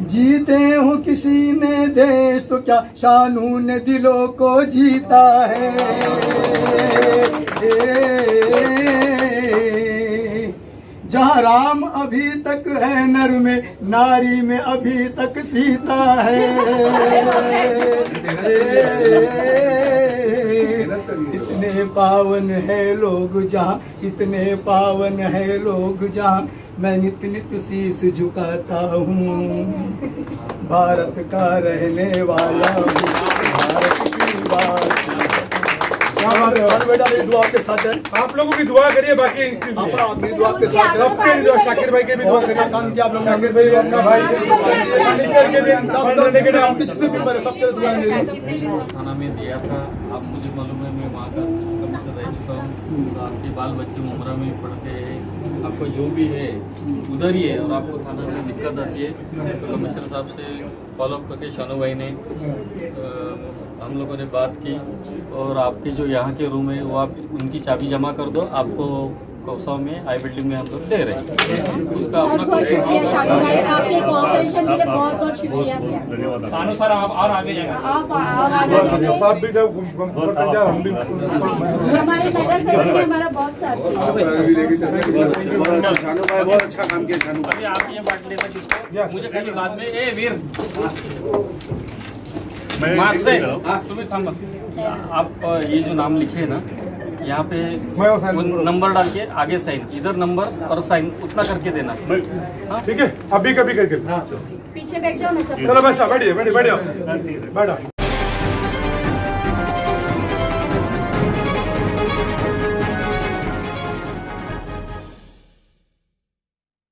जीते हो किसी ने देश तो क्या शानू ने दिलों को जीता है। जहाँ राम अभी तक है नर में, नारी में अभी तक सीता है। इतने पावन है लोग जहाँ, इतने पावन है लोग जहाँ, मैं नित नित शीश झुकाता हूँ। भारत का रहने वाला हूँ, भारत की बात। बेटा मेरी दुआ के साथ है, आप लोगों की दुआ करिए। बाकी मेरी दुआ के साथ है। शाकिर भाई के भी दुआ करिए। काम किया आप लोग, शाकिर भाई अपना भाई फर्नीचर के दिन सब आपके जितने मेंबर है सबके दुआ मेरी। खाना में दिया था, आप मुझे मालूम है मैं वहाँ का कमिश्नर रह चुका हूँ, तो आपके बाल बच्चे मुमरा में पढ़ते हैं, आपको जो भी है उधर ही है और आपको थाना में दिक्कत आती है तो कमिश्नर साहब से फॉलोअप करके शानू भाई ने हम लोगों ने बात की और आपके जो यहाँ के रूम है वो आप उनकी चाबी जमा कर दो, आपको कौसा में आई बिल्डिंग में हम लोग दे रहे हैं। उसका अपना आपके कोऑपरेशन के लिए बहुत बहुत शुक्रिया। शानू सर आप और आगे जाएंगे, साहब भी जब हम भी हमारे मेडल से हमारा बहुत साथ शानू भाई बहुत अच्छा काम किया। शानू अभी आप ये बांट लेना किसको, मुझे कहीं बाद में ए वीर मार्क्स से तुम्हें थाम आप ये जो नाम लिखे है ना यहाँ पे नंबर डाल के आगे साइन, इधर नंबर और साइन उतना करके देना। ठीक है, अभी कभी करके पीछे बैठ जाओ ना सब। चलो बस बैठिए बैठिए बैठिए बैठो।